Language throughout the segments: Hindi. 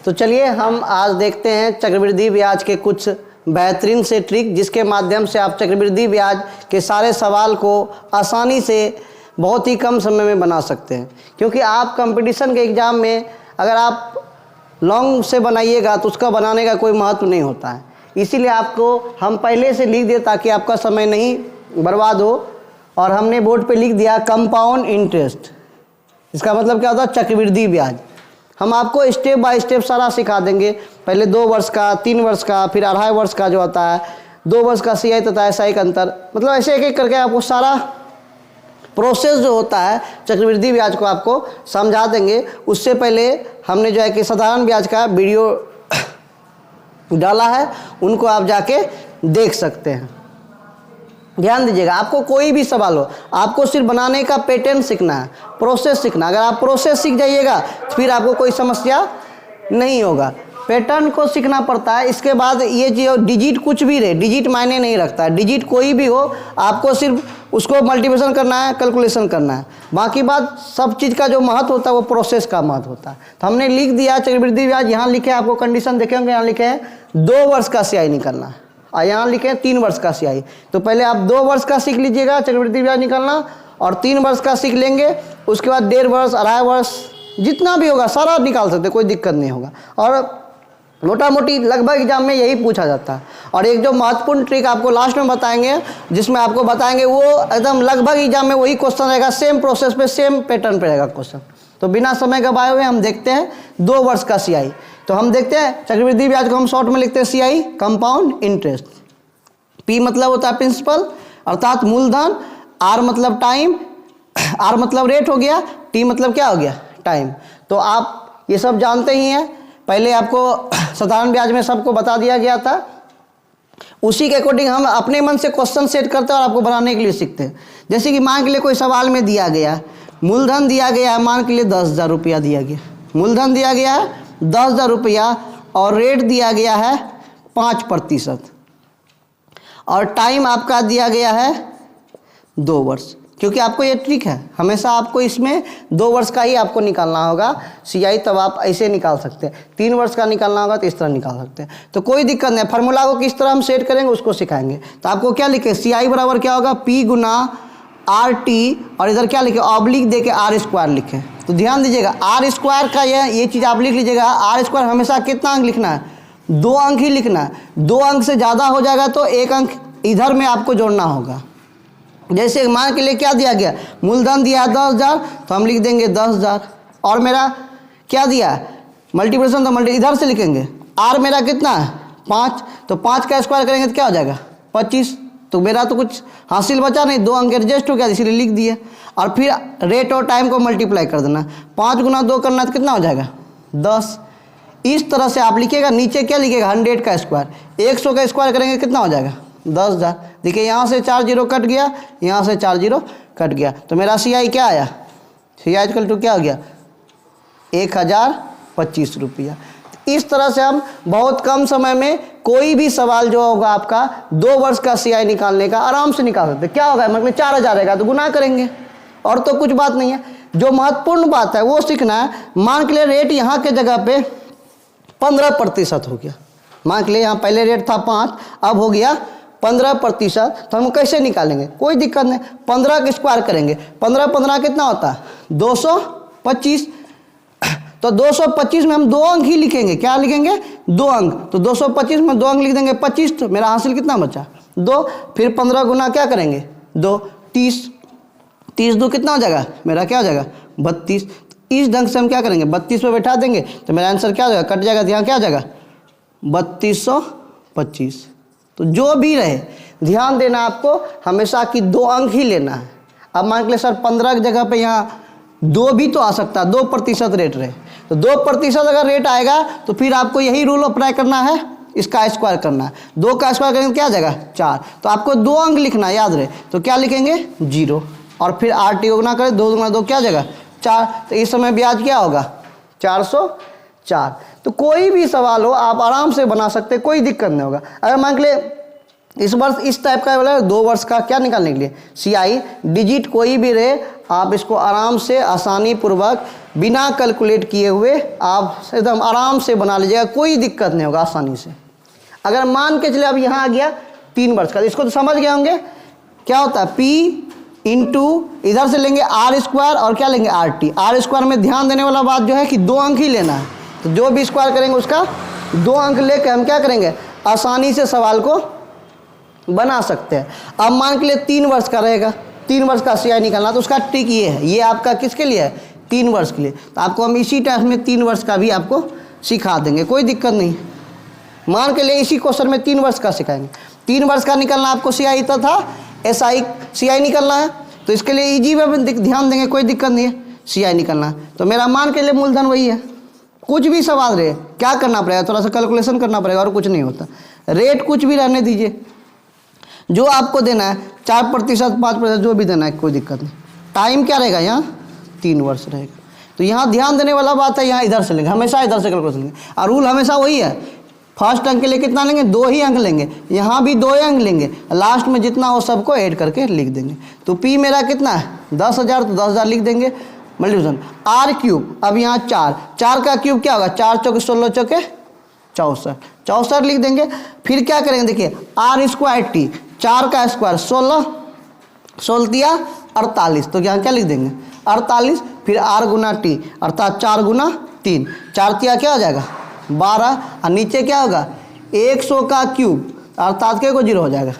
तो चलिए हम आज देखते हैं चक्रवृद्धि ब्याज के कुछ बेहतरीन से ट्रिक, जिसके माध्यम से आप चक्रवृद्धि ब्याज के सारे सवाल को आसानी से बहुत ही कम समय में बना सकते हैं। क्योंकि आप कंपटीशन के एग्ज़ाम में अगर आप लॉन्ग से बनाइएगा तो उसका बनाने का कोई महत्व नहीं होता है। इसीलिए आपको हम पहले से लिख दें ताकि आपका समय नहीं बर्बाद हो। और हमने बोर्ड पे लिख दिया कंपाउंड इंटरेस्ट। इसका मतलब क्या होता है? चक्रवृद्धि ब्याज। हम आपको स्टेप बाय स्टेप सारा सिखा देंगे। पहले 2 वर्ष का, 3 वर्ष का, फिर 2.5 वर्ष का जो आता है, 2 वर्ष का CI तथा SI का अंतर, मतलब ऐसे एक एक करके आपको सारा प्रोसेस जो होता है चक्रवृद्धि ब्याज को आपको समझा देंगे। उससे पहले हमने जो है कि साधारण ब्याज का वीडियो डाला है, उनको आप जाके देख सकते हैं। ध्यान दीजिएगा, आपको कोई भी सवाल हो, आपको सिर्फ बनाने का पैटर्न सीखना है, प्रोसेस सीखना। अगर आप प्रोसेस सीख जाइएगा तो फिर आपको कोई समस्या नहीं होगा। पैटर्न को सीखना पड़ता है। इसके बाद ये जो डिजिट कुछ भी रहे, डिजिट मायने नहीं रखता है। डिजिट कोई भी हो, आपको सिर्फ उसको मल्टीप्लिकेशन करना है, कैलकुलेशन करना है। बाकी बात सब चीज़ का जो महत्व होता है वो प्रोसेस का महत्व होता है। तो हमने लिख दिया चक्रवृद्धि ब्याज। यहाँ लिखे आपको कंडीशन देखे होंगे, यहाँ लिखे हैं 2 वर्ष का CI निकालना है और यहाँ लिखे 3 वर्ष का CI। तो पहले आप 2 वर्ष का सीख लीजिएगा चक्रवृद्धि ब्याज निकालना, और 3 वर्ष का सीख लेंगे। उसके बाद 1.5 वर्ष, 2.5 वर्ष, जितना भी होगा सारा निकाल सकते, कोई दिक्कत नहीं होगा। और मोटा मोटी लगभग एग्जाम में यही पूछा जाता है। और एक जो महत्वपूर्ण ट्रिक आपको लास्ट में बताएंगे, जिसमें आपको बताएंगे वो एकदम लगभग एग्जाम में वही क्वेश्चन रहेगा, सेम प्रोसेस पे, सेम पैटर्न पे रहेगा क्वेश्चन। तो बिना समय गवाए हुए हम देखते हैं 2 वर्ष का CI। तो हम देखते हैं चक्रवृद्धि ब्याज को हम शॉर्ट में लिखते हैं CI, कंपाउंड इंटरेस्ट। P मतलब होता है प्रिंसिपल अर्थात मूलधन, R मतलब टाइम, R मतलब रेट हो गया, T मतलब क्या हो गया? टाइम। तो आप ये सब जानते ही हैं। पहले आपको साधारण ब्याज में सबको बता दिया गया था। उसी के अकॉर्डिंग हम अपने मन से क्वेश्चन सेट करते हैं और आपको बनाने के लिए सीखते हैं। जैसे कि मान के लिए कोई सवाल में दिया गया, मूलधन दिया गया है, मान के लिए 10,000 रुपया दिया गया, मूलधन दिया गया है 10,000 रुपया, और रेट दिया गया है 5%, और टाइम आपका दिया गया है 2 वर्ष। क्योंकि आपको ये ट्रिक है, हमेशा आपको इसमें 2 वर्ष का ही आपको निकालना होगा CI, तब आप ऐसे निकाल सकते हैं। 3 वर्ष का निकालना होगा तो इस तरह निकाल सकते हैं। तो कोई दिक्कत नहीं। फार्मूला को किस तरह हम सेट करेंगे उसको सिखाएंगे। तो आपको क्या लिखे? CI बराबर क्या होगा? P गुना RT, और इधर क्या लिखे? ऑब्लिक दे के R² लिखे। तो ध्यान दीजिएगा, R² का ये चीज़ आप लिख लीजिएगा। R² हमेशा कितना अंक लिखना है? 2 अंक ही लिखना है। 2 अंक से ज़्यादा हो जाएगा तो 1 अंक इधर में आपको जोड़ना होगा। जैसे मान के लिए क्या दिया गया? मूलधन दिया है 10,000, तो हम लिख देंगे 10,000। और मेरा क्या दिया है? मल्टीप्लिकेशन, तो इधर से लिखेंगे। R मेरा कितना है? 5, तो 5 का स्क्वायर करेंगे तो क्या हो जाएगा? 25। तो मेरा तो कुछ हासिल बचा नहीं, 2 अंक एडजस्ट हो गया, इसीलिए लिख दिए। और फिर रेट और टाइम को मल्टीप्लाई कर देना। 5 गुना 2 करना तो कितना हो जाएगा? 10। इस तरह से आप लिखिएगा। नीचे क्या लिखिएगा? 100 का स्क्वायर। 100 का स्क्वायर करेंगे कितना हो जाएगा? 10,000। देखिए यहाँ से 4 जीरो कट गया, यहाँ से 4 जीरो कट गया, तो मेरा CI क्या आया? CI इक्वल टू क्या हो गया? 1,025 रुपया। इस तरह से हम बहुत कम समय में कोई भी सवाल जो होगा आपका 2 वर्ष का CI निकालने का आराम से निकाल सकते। क्या होगा? मतलब 4,000 रहेगा तो गुना करेंगे, और तो कुछ बात नहीं है। जो महत्वपूर्ण बात है वो सीखना है। मान के लिए रेट यहाँ के जगह पे 15% हो गया। मान के लिए यहाँ पहले रेट था 5, अब हो गया 15%। तो हम कैसे निकालेंगे? कोई दिक्कत नहीं, 15 का स्क्वायर करेंगे। 15 कितना होता है? 225। तो 225 में हम 2 अंक ही लिखेंगे। क्या लिखेंगे? 2 अंक। तो 225 में 2 अंक लिख देंगे 25। तो मेरा हासिल कितना बचा? 2। फिर 15 गुना क्या करेंगे? 2, 30। 30 2 कितना हो जाएगा? मेरा क्या हो जाएगा? 32। इस ढंग से हम क्या करेंगे? 32 पे बैठा देंगे तो मेरा आंसर क्या हो जाएगा? कट जाएगा। तो यहाँ क्या हो जाएगा? 3225। तो जो भी रहे ध्यान देना आपको हमेशा कि 2 अंक ही लेना है। अब मान के लिए सर 15 की जगह पे यहाँ 2 भी तो आ सकता है, 2% रेट रहे, तो 2% अगर रेट आएगा तो फिर आपको यही रूल अप्लाई करना है, इसका स्क्वायर करना है। 2 का स्क्वायर करेंगे क्या आ जाएगा? 4। तो आपको 2 अंक लिखना है, याद रहे। तो क्या लिखेंगे? 0, और फिर RT को गुना करें, 2 गुना 2 क्या आ जाएगा? 4। तो इस समय ब्याज क्या होगा? 404। तो कोई भी सवाल हो आप आराम से बना सकते, कोई दिक्कत नहीं होगा। अगर मान के लिए इस वर्ष इस टाइप का बोला 2 वर्ष का क्या निकालने के लिए CI डिजिट कोई भी रहे आप इसको आराम से आसानी पूर्वक बिना कैलकुलेट किए हुए आप एकदम आराम से बना लीजिएगा, कोई दिक्कत नहीं होगा आसानी से। अगर मान के चले अब यहाँ आ गया 3 वर्ष का, इसको तो समझ गए होंगे क्या होता है P इंटू इधर से लेंगे R² और क्या लेंगे RT। R² में ध्यान देने वाला बात जो है कि 2 अंक ही लेना है, तो जो भी स्क्वायर करेंगे उसका 2 अंक लेकर हम क्या करेंगे आसानी से सवाल को बना सकते हैं। अब मान के लिए 3 वर्ष का रहेगा, 3 वर्ष का CI निकालना, तो उसका ट्रिक ये है, ये आपका किसके लिए है 3 वर्ष के लिए। तो आपको हम इसी टाइप में 3 वर्ष का भी आपको सिखा देंगे, कोई दिक्कत नहीं। मान के लिए इसी क्वेश्चन में 3 वर्ष का सिखाएंगे। 3 वर्ष का निकलना आपको CI तथा SI CI निकलना है, तो इसके लिए इजी वे में ध्यान देंगे, कोई दिक्कत नहीं है। CI निकलना है तो मेरा मान के लिए मूलधन वही है, कुछ भी सवाल रहे क्या करना पड़ेगा, थोड़ा सा कैलकुलेशन करना पड़ेगा और कुछ नहीं होता। रेट कुछ भी रहने दीजिए, जो आपको देना है 4%, 5% जो भी देना है कोई दिक्कत नहीं। टाइम क्या रहेगा यहाँ 3 वर्ष रहेगा। तो यहाँ ध्यान देने वाला बात है, यहाँ इधर से लेंगे, हमेशा इधर से कैलकुलेशन लेंगे। और रूल हमेशा वही है, फर्स्ट अंक के लिए कितना लेंगे 2 ही अंक लेंगे, यहाँ भी 2 ही अंक लेंगे, लास्ट में जितना हो सबको ऐड करके लिख देंगे। तो P मेरा कितना है 10,000, तो 10,000 लिख देंगे मल्टीप्लिकेशन R³। अब यहाँ 4 का क्यूब क्या होगा 4 चौके 16 चौके 64 लिख देंगे। फिर क्या करेंगे देखिए R²T 4 का स्क्वायर 16 दिया 48, तो यहाँ क्या लिख देंगे 48। फिर R गुना T अर्थात 4 गुना 3, 4 तिया क्या हो जाएगा 12, और नीचे क्या होगा 100 का क्यूब अर्थात क्या को 0 हो जाएगा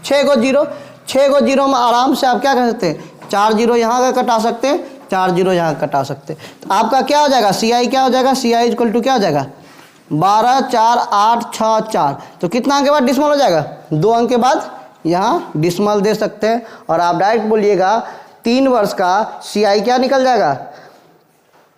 6 को 0 में आराम से आप क्या कर सकते हैं 4 0 यहाँ का कटा सकते हैं, 4 0 यहाँ कटा सकते हैं। तो आपका क्या हो जाएगा CI क्या हो जाएगा CI इक्वल टू क्या हो जाएगा 12 4 8 6 4। तो कितना अंक के बाद डिसमल हो जाएगा 2 अंक के बाद यहाँ डिसमल दे सकते हैं। और आप डायरेक्ट बोलिएगा 3 वर्ष का CI क्या निकल जाएगा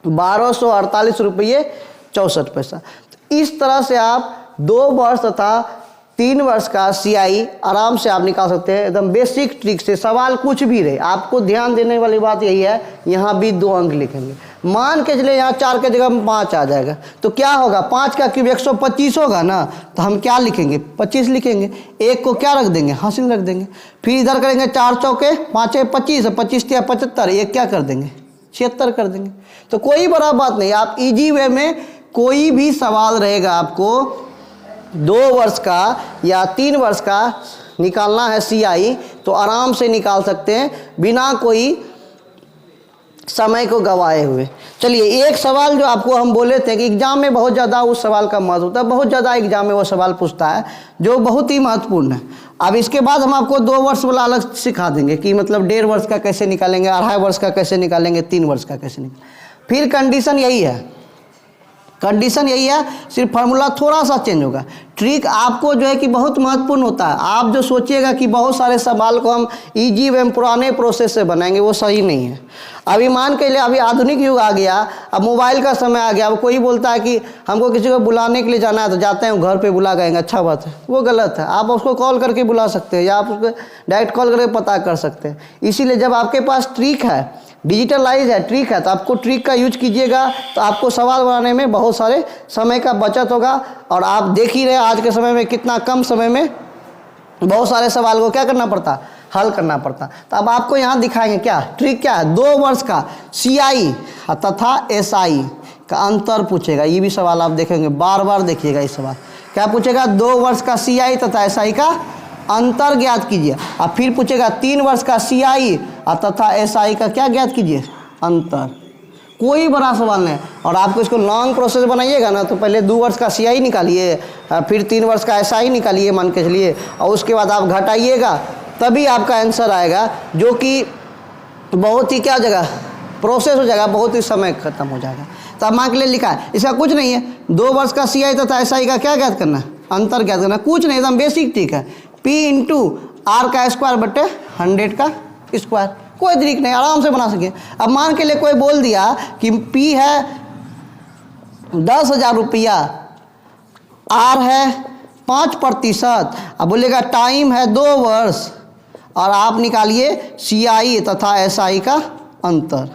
1248 रुपये 64 पैसा। तो इस तरह से आप 2 वर्ष तथा 3 वर्ष का CI आराम से आप निकाल सकते हैं, एकदम बेसिक ट्रिक से। सवाल कुछ भी रहे आपको ध्यान देने वाली बात यही है, यहाँ भी 2 अंक लिखेंगे। मान के चले यहाँ 4 के जगह में 5 आ जाएगा, तो क्या होगा 5 का क्यूब 125 होगा ना, तो हम क्या लिखेंगे 25 लिखेंगे। 1 को क्या रख देंगे हासिल रख देंगे। फिर इधर करेंगे 4 चौके 5 25, 25 या 75, एक क्या कर देंगे 76 कर देंगे। तो कोई बड़ा बात नहीं, आप इजी वे में कोई भी सवाल रहेगा आपको 2 वर्ष का या 3 वर्ष का निकालना है CI, तो आराम से निकाल सकते हैं बिना कोई समय को गवाए हुए। चलिए एक सवाल जो आपको हम बोले थे कि एग्जाम में बहुत ज़्यादा उस सवाल का महत्व होता है, बहुत ज़्यादा एग्जाम में वो सवाल पूछता है जो बहुत ही महत्वपूर्ण है। अब इसके बाद हम आपको 2 वर्ष वाला अलग सिखा देंगे कि मतलब 1.5 वर्ष का कैसे निकालेंगे, 2.5 वर्ष का कैसे निकालेंगे, 3 वर्ष का कैसे निकालेंगे। फिर कंडीशन यही है, सिर्फ फार्मूला थोड़ा सा चेंज होगा। ट्रिक आपको जो है कि बहुत महत्वपूर्ण होता है। आप जो सोचिएगा कि बहुत सारे सवाल को हम इजी वे पुराने प्रोसेस से बनाएंगे, वो सही नहीं है। अभी मान के लिए अभी आधुनिक युग आ गया, अब मोबाइल का समय आ गया। अब कोई बोलता है कि हमको किसी को बुलाने के लिए जाना है तो जाते हैं घर पे बुला गएंगे, अच्छा बात है, वो गलत है। आप उसको कॉल करके बुला सकते हैं या आप उसको डायरेक्ट कॉल करके पता कर सकते हैं। इसीलिए जब आपके पास ट्रिक है, डिजिटलाइज है, ट्रिक है, तो आपको ट्रिक का यूज कीजिएगा, तो आपको सवाल बनाने में बहुत सारे समय का बचत होगा। और आप देख ही रहे आज के समय में कितना कम समय में बहुत सारे सवाल को क्या करना पड़ता, हल करना पड़ता। तो अब आपको यहाँ दिखाएंगे क्या ट्रिक क्या है। 2 वर्ष का CI तथा SI का अंतर पूछेगा, ये भी सवाल आप देखेंगे, बार बार देखिएगा। इस सवाल क्या पूछेगा 2 वर्ष का CI तथा SI का अंतर ज्ञात कीजिए। और फिर पूछेगा 3 वर्ष का CI तथा SI का क्या ज्ञात कीजिए अंतर। कोई बड़ा सवाल नहीं। और आपको इसको लॉन्ग प्रोसेस बनाइएगा ना, तो पहले 2 वर्ष का CI निकालिए, फिर 3 वर्ष का SI निकालिए मान के चलिए, और उसके बाद आप घटाइएगा, तभी आपका आंसर आएगा, जो कि बहुत ही क्या हो जाएगा प्रोसेस हो जाएगा, बहुत ही समय खत्म हो जाएगा। तो अब मान के लिए लिखा है, इसका कुछ नहीं है। 2 वर्ष का CI तथा SI का क्या ज्ञात करना है, अंतर ज्ञात करना, कुछ नहीं, एकदम बेसिक ट्रिक है। P इंटू R का स्क्वायर बटे 100 का स्क्वायर, कोई ट्रिक नहीं, आराम से बना सके। अब मान के लिए कोई बोल दिया कि P है 10,000 रुपया, R है 5%, अब बोलेगा टाइम है 2 वर्ष, और आप निकालिए CI तथा SI का अंतर।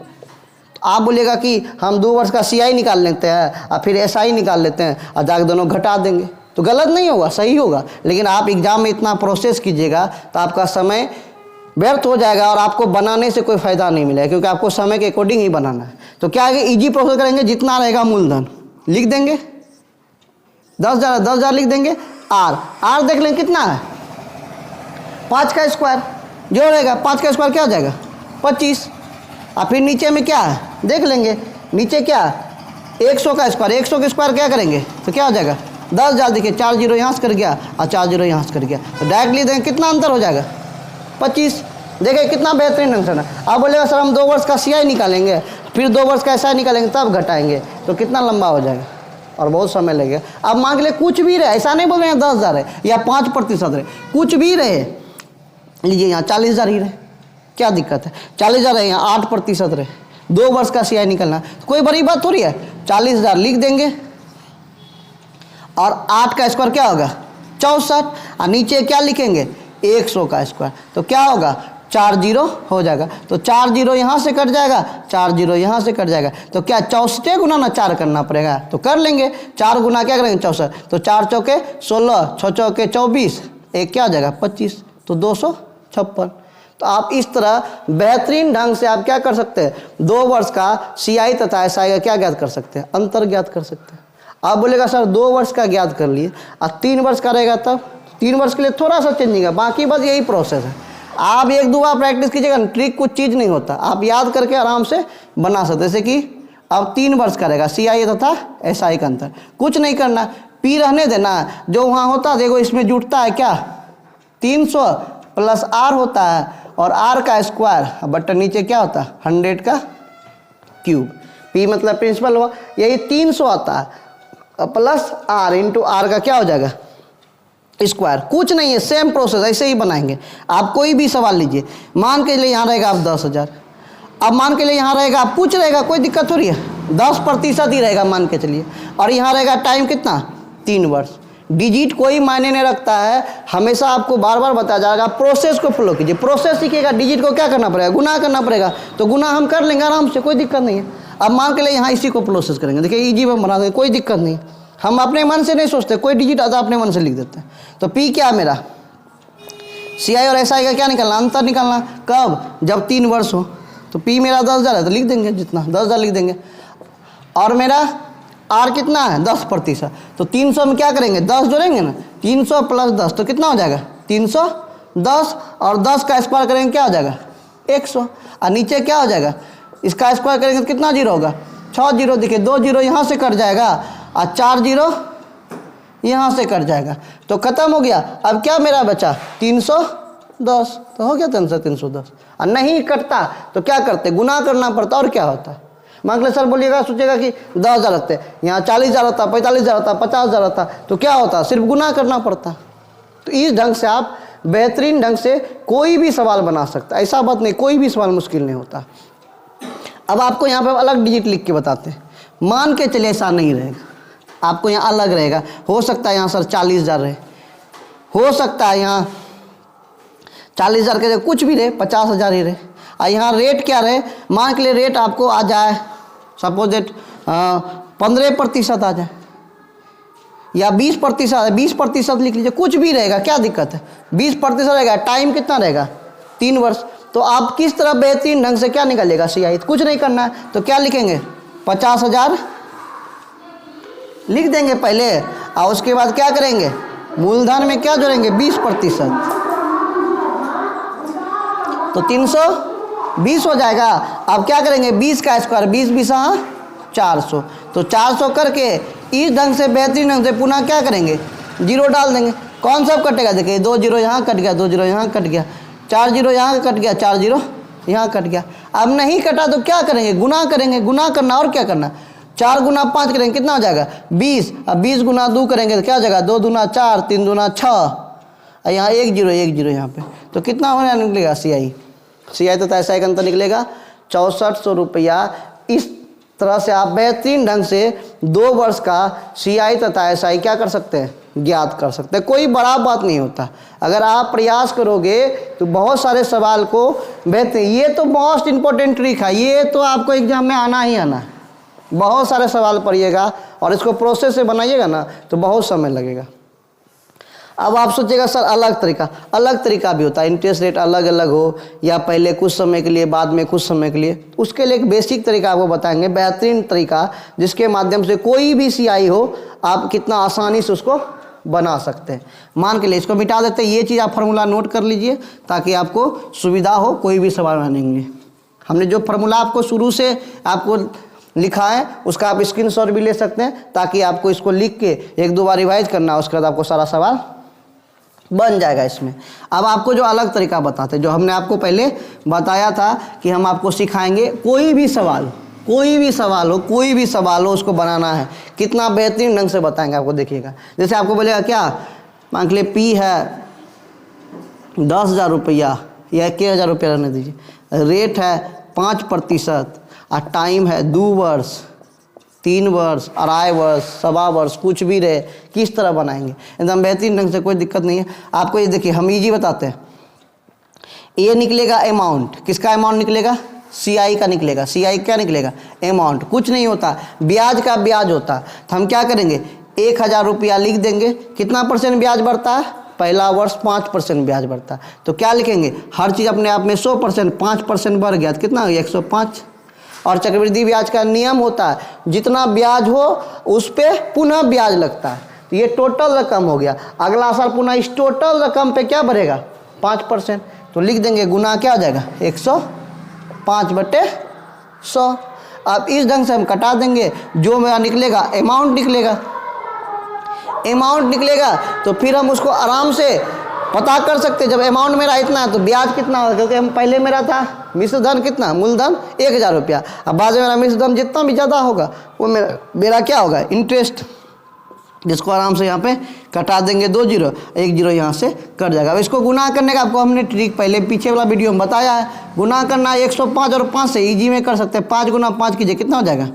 आप बोलेगा कि हम 2 वर्ष का CI निकाल लेते हैं और फिर SI निकाल लेते हैं और जाकर दोनों घटा देंगे। तो गलत नहीं होगा, सही होगा। लेकिन आप एग्जाम में इतना प्रोसेस कीजिएगा तो आपका समय व्यर्थ हो जाएगा और आपको बनाने से कोई फ़ायदा नहीं मिलेगा, क्योंकि आपको समय के अकॉर्डिंग ही बनाना है। तो क्या है, इजी प्रोसेस करेंगे, जितना रहेगा मूलधन लिख देंगे, 10,000 लिख देंगे। आर देख लेंगे कितना है, 5 का स्क्वायर जो रहेगा, 5 का स्क्वायर क्या हो जाएगा 25। और फिर नीचे में क्या है देख लेंगे, नीचे क्या 100 का स्क्वायर, 100 का स्क्वायर क्या करेंगे तो क्या हो जाएगा 10,000। देखिए 4 जीरो यहाँ से कट गया और 4 जीरो यहाँ से कट गया, तो डायरेक्ट लिख देंगे, कितना अंतर हो जाएगा 25। देखिए कितना बेहतरीन आंसर है। आप बोलेगा सर हम 2 वर्ष का CI निकालेंगे, फिर 2 वर्ष का SI निकालेंगे, तब घटाएंगे, तो कितना लंबा हो जाएगा और बहुत समय लगेगा। अब मान के लिए कुछ भी रहे, ऐसा नहीं बोल रहे हैं 10,000 है या 5% रहे, कुछ भी रहे, लीजिए यहाँ 40,000 ही रहे, क्या दिक्कत है, 40,000 रहे, यहाँ 8% रहे, 2 वर्ष का CI निकलना, तो कोई बड़ी बात थोड़ी है। 40,000 लिख देंगे और 8 का स्क्वायर क्या होगा 64, और नीचे क्या लिखेंगे 100 का स्क्वायर, तो क्या होगा 4 जीरो हो जाएगा। तो 4 जीरो यहाँ से कट जाएगा, 4 जीरो यहाँ से कट जाएगा, तो क्या 64 गुना ना 4 करना पड़ेगा, तो कर लेंगे। 4 गुना क्या करेंगे 64, तो 4 चौके 16, 6 चौके 24, एक क्या हो जाएगा 25, तो 256। तो आप इस तरह बेहतरीन ढंग से आप क्या कर सकते हैं, 2 वर्ष का CI तथा SI का क्या ज्ञात कर सकते हैं, अंतर ज्ञात कर सकते हैं। आप बोलेगा सर 2 वर्ष का ज्ञात कर लिए और 3 वर्ष का रहेगा, तब 3 वर्ष के लिए थोड़ा सा चेंजिंग है, बाकी बस यही प्रोसेस है। आप 1-2 बार प्रैक्टिस कीजिएगा, ट्रिक कुछ चीज़ नहीं होता, आप याद करके आराम से बना सकते। जैसे कि अब 3 वर्ष का रहेगा CI तथा SI का अंतर, कुछ नहीं करना, P रहने देना, जो वहाँ होता देखो इसमें जुटता है क्या 300 प्लस R होता है, और R का स्क्वायर बट नीचे क्या होता है 100 का क्यूब। P मतलब प्रिंसिपल हुआ, यही 300 आता है प्लस R इंटू R का क्या हो जाएगा स्क्वायर। कुछ नहीं है, सेम प्रोसेस ऐसे ही बनाएंगे। आप कोई भी सवाल लीजिए, मान के लिए यहाँ रहेगा आप 10,000, अब मान के लिए यहाँ रहेगा आप पूछ रहेगा, कोई दिक्कत हो रही है 10% ही रहेगा मान के चलिए, और यहाँ रहेगा टाइम कितना 3 वर्ष। डिजिट कोई मायने नहीं रखता है, हमेशा आपको बार बार बताया जाएगा, प्रोसेस को फॉलो कीजिए, प्रोसेस सीखिएगा। डिजिट को क्या करना पड़ेगा, गुना करना पड़ेगा, तो गुना हम कर लेंगे आराम से, कोई दिक्कत नहीं है। अब मान के लिए यहाँ इसी को प्रोसेस करेंगे, देखिए ईजी में बना देंगे, कोई दिक्कत नहीं। हम अपने मन से नहीं सोचते, कोई डिजिट आता अपने मन से लिख देते हैं। तो P क्या मेरा CI और SI का क्या निकालना, अंतर निकालना, कब जब 3 वर्ष हो। तो P मेरा 10,000 है तो लिख देंगे जितना 10,000 लिख देंगे, और मेरा R कितना है 10%, तो 300 में क्या करेंगे 10 जोड़ेंगे ना, 300 प्लस 10 तो कितना हो जाएगा 310, और 10 का स्क्वायर करेंगे क्या हो जाएगा 100, और नीचे क्या हो जाएगा इसका स्क्वायर करेंगे तो कितना जीरो होगा 6 जीरो। देखिए 2 जीरो यहाँ से कट जाएगा और 4 जीरो यहाँ से कट जाएगा, तो खत्म हो गया। अब क्या मेरा बचा 310, तो हो गया 310। और नहीं कटता तो क्या करते, गुना करना पड़ता, और क्या होता है। मान लो सर बोलिएगा, सोचेगा कि 10,000 होते, यहाँ 40,000 होता, 45,000 होता, 50,000 होता, तो क्या होता सिर्फ गुना करना पड़ता। तो इस ढंग से आप बेहतरीन ढंग से कोई भी सवाल बना सकता, ऐसा बात नहीं, कोई भी सवाल मुश्किल नहीं होता। अब आपको यहाँ पे अलग डिजिट लिख के बताते हैं, मान के चलिए ऐसा नहीं रहेगा, आपको यहाँ अलग रहेगा। हो सकता है यहाँ सर 40,000 रहे, हो सकता है यहाँ 40,000 के जगह कुछ भी रहे 50,000 ही रहे, और यहाँ रेट क्या रहे, मान के लिए रेट आपको आ जाए सपोज डेट 15% आ जाए या 20%, 20% लिख लीजिए, कुछ भी रहेगा, क्या दिक्कत है 20% रहेगा। टाइम कितना रहेगा 3 वर्ष। तो आप किस तरह बेहतरीन ढंग से क्या निकालेगा CI, कुछ नहीं करना है, तो क्या लिखेंगे 50,000 लिख देंगे पहले, और उसके बाद क्या करेंगे मूलधन में क्या जोड़ेंगे 20%, तो 320 हो जाएगा। अब क्या करेंगे 20 का स्क्वायर, 20 400, तो 400 करके इस ढंग से बेहतरीन ढंग से पुनः क्या करेंगे जीरो डाल देंगे। कौन सा कटेगा, देखिए 2 जीरो यहाँ कट गया, 2 जीरो यहाँ कट गया, 4 जीरो यहाँ कट गया, 4 जीरो यहाँ कट गया। अब नहीं कटा तो क्या करेंगे गुना करेंगे, गुना करना और क्या करना, 4 गुना 5 करेंगे कितना हो जाएगा 20, अब 20 गुना 2 करेंगे तो क्या हो जाएगा 2 दूना 4, 3 दूना 6, और यहाँ 1 जीरो यहाँ पे, तो कितना होने निकलेगा CI तो SI का अंतर निकलेगा 6400 रुपया। इस तरह से आप बेहतरीन ढंग से 2 वर्ष का CI तथा SI क्या कर सकते हैं ज्ञात कर सकते हैं। कोई बड़ा बात नहीं होता, अगर आप प्रयास करोगे तो बहुत सारे सवाल को बेहतर, ये तो मोस्ट इम्पोर्टेंट ट्रिक है, ये तो आपको एग्जाम में आना ही आना है। बहुत सारे सवाल पढ़िएगा और इसको प्रोसेस से बनाइएगा ना तो बहुत समय लगेगा। अब आप सोचिएगा सर अलग तरीका भी होता है, इंटरेस्ट रेट अलग अलग हो या पहले कुछ समय के लिए बाद में कुछ समय के लिए। उसके लिए एक बेसिक तरीका आपको बताएंगे, बेहतरीन तरीका, जिसके माध्यम से कोई भी सीआई हो आप कितना आसानी से उसको बना सकते हैं। मान के लिए इसको मिटा देते हैं, ये चीज़ आप फार्मूला नोट कर लीजिए ताकि आपको सुविधा हो कोई भी सवाल बनाने के लिए। हमने जो फार्मूला आपको शुरू से आपको लिखा है उसका आप स्क्रीनशॉट भी ले सकते हैं ताकि आपको इसको लिख के एक दो बार रिवाइज करना, उसके बाद आपको सारा सवाल बन जाएगा इसमें। अब आपको जो अलग तरीका बताते हैं, जो हमने आपको पहले बताया था कि हम आपको सिखाएंगे कोई भी सवाल हो उसको बनाना है, कितना बेहतरीन ढंग से बताएंगे आपको। देखिएगा जैसे आपको बोलेगा क्या, मान के लिए पी है 10,000 रुपया या 21,000 रुपया रहने दीजिए, रेट है 5% और टाइम है 2 वर्ष, 3 वर्ष, 2.5 वर्ष, 1.25 वर्ष, कुछ भी रहे, किस तरह बनाएंगे एकदम बेहतरीन ढंग से, कोई दिक्कत नहीं है आपको। ये देखिए हम इजी बताते हैं। ये निकलेगा अमाउंट, किसका अमाउंट निकलेगा, सीआई का निकलेगा। सीआई क्या निकलेगा, अमाउंट, कुछ नहीं होता, ब्याज का ब्याज होता। तो हम क्या करेंगे, 1,000 रुपया लिख देंगे, कितना % ब्याज बढ़ता है, पहला वर्ष 5% ब्याज बढ़ता है। तो क्या लिखेंगे, हर चीज़ अपने आप में 100%, 5% बढ़ गया तो कितना हो गया 105। और चक्रवृद्धि ब्याज का नियम होता है जितना ब्याज हो उस पर पुनः ब्याज लगता है। तो ये टोटल रकम हो गया, अगला साल पुनः इस टोटल रकम पे क्या बढ़ेगा 5%। तो लिख देंगे गुना क्या हो जाएगा 105/100। अब इस ढंग से हम कटा देंगे, जो मेरा निकलेगा अमाउंट निकलेगा तो फिर हम उसको आराम से पता कर सकते हैं। जब अमाउंट मेरा इतना है तो ब्याज कितना होगा, क्योंकि हम पहले मेरा था मिश्र धन कितना, मूलधन 1,000 रुपया, अब बाद में मेरा मिश्र धन जितना भी ज़्यादा होगा वो मेरा क्या होगा इंटरेस्ट, जिसको आराम से यहाँ पे कटा देंगे 2 जीरो, 1 जीरो यहाँ से कट जाएगा। अब इसको गुना करने का आपको हमने ट्रिक पहले पीछे वाला वीडियो में बताया है। गुना करना 105 और 5 से इजी में कर सकते हैं। 5 गुना 5 कीजिए, कितना हो जाएगा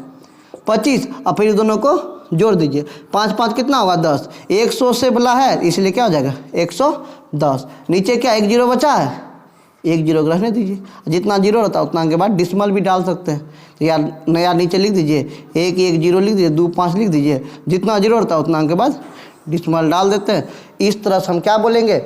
25, और फिर दोनों को जोड़ दीजिए, 5 5 कितना होगा 10, 100 से बड़ा है इसलिए क्या हो जाएगा 110। नीचे क्या 1 जीरो बचा है, 1 जीरो रहने दीजिए, जितना जीरो रहता है उतना के बाद डिसमल भी डाल सकते हैं। तो यार नया नीचे लिख दीजिए, 1 जीरो लिख दीजिए, 2 5 लिख दीजिए, जितना जीरो रहता है उतना के बाद डिसमल डाल देते हैं। इस तरह से हम क्या बोलेंगे,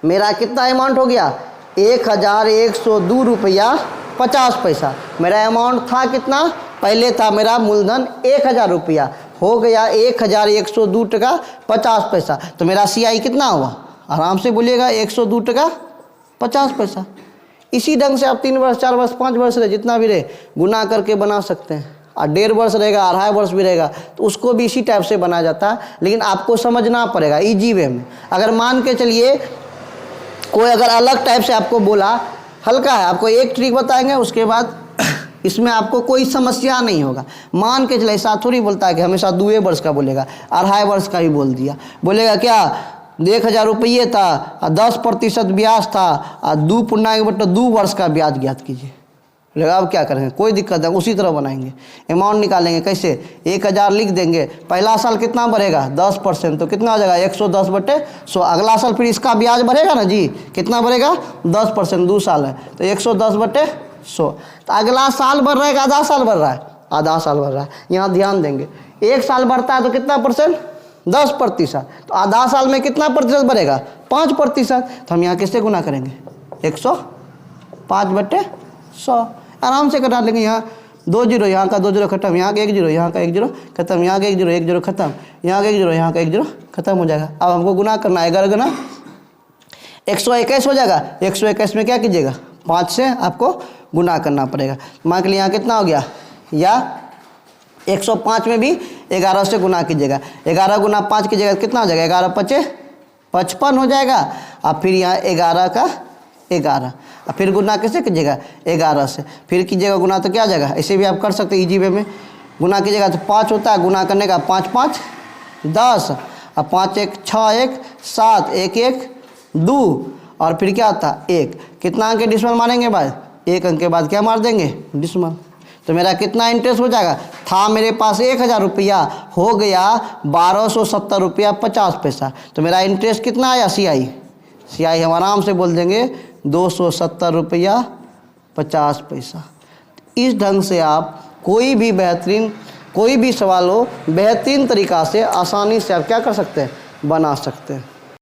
मेरा कितना अमाउंट हो गया 1,102 रुपया 50 पैसा। मेरा अमाउंट था कितना, पहले था मेरा मूलधन 1,000 रुपया, हो गया 1,102 टका 50 पैसा। तो मेरा सीआई कितना हुआ, आराम से बोलिएगा 102 टका 50 पैसा। इसी ढंग से आप 3 वर्ष 4 वर्ष 5 वर्ष रहे, जितना भी रहे गुना करके बना सकते हैं। और 1.5 वर्ष रहेगा, 2.5 वर्ष भी रहेगा तो उसको भी इसी टाइप से बनाया जाता है, लेकिन आपको समझना पड़ेगा ईजी वे में। अगर मान के चलिए कोई अगर अलग टाइप से आपको बोला, हल्का है, आपको एक ट्रिक बताएंगे उसके बाद इसमें आपको कोई समस्या नहीं होगा। मान के चले ऐसा थोड़ी बोलता है कि हमेशा 2 वर्ष का बोलेगा, 2.5 वर्ष का ही बोल दिया, बोलेगा क्या 1,000 रुपये था और 10% ब्याज था और 2 वर्ष का ब्याज ज्ञात कीजिए। बोलेगा अब क्या करेंगे, कोई दिक्कत है, उसी तरह बनाएंगे। अमाउंट निकालेंगे कैसे, 1,000 लिख देंगे, पहला साल कितना बढ़ेगा 10%, तो कितना हो जाएगा 110/100। अगला साल फिर इसका ब्याज बढ़ेगा ना जी, कितना बढ़ेगा 10%, 2 साल है तो 110/100। तो अगला साल बढ़ रहा है, आधा साल बढ़ रहा है, आधा साल बढ़ रहा है। यहाँ ध्यान देंगे 1 साल बढ़ता है तो कितना % 10%, तो आधा साल में कितना % बढ़ेगा 5%। तो हम यहाँ किससे गुना करेंगे 105/100, आराम से कटा लेंगे। यहाँ 2 जीरो, यहाँ का 2 जीरो खत्म, यहाँ का 1 जीरो, यहाँ का 1 जीरो खत्म, यहाँ का 1 जीरो, 1 जीरो खत्म, यहाँ का 1 जीरो, यहाँ का 1 जीरो खत्म हो जाएगा। अब हमको गुना करना है, 11 गुना 121 हो जाएगा। 121 में क्या कीजिएगा 5 से आपको गुना करना पड़ेगा। मान के लिए यहाँ कितना हो गया, या 105 में भी 11 से गुना कीजिएगा, 11 गुना 5 कीजिएगा कितना हो जाएगा 11 5 55 हो जाएगा। अब फिर यहाँ 11 का 11, और फिर गुना कैसे कीजिएगा 11 से, फिर कीजिएगा गुना तो क्या आ जाएगा, ऐसे भी आप कर सकते हैं इजी वे में। गुना कीजिएगा तो 5 होता है, गुना करने का 5 5 10, और 5 1 6 1 7 1 1 2, और फिर क्या आता है 1, कितना अंक के डिसमल मारेंगे बाद, 1 अंक के बाद क्या मार देंगे डिसमल। तो मेरा कितना इंटरेस्ट हो जाएगा, था मेरे पास 1,000 रुपया, हो गया 1,270 रुपया 50 पैसा। तो मेरा इंटरेस्ट कितना आया सीआई हम आराम से बोल देंगे 270 रुपया 50 पैसा। इस ढंग से आप कोई भी सवाल हो बेहतरीन तरीक़ा से आसानी से आप क्या कर सकते हैं, बना सकते हैं।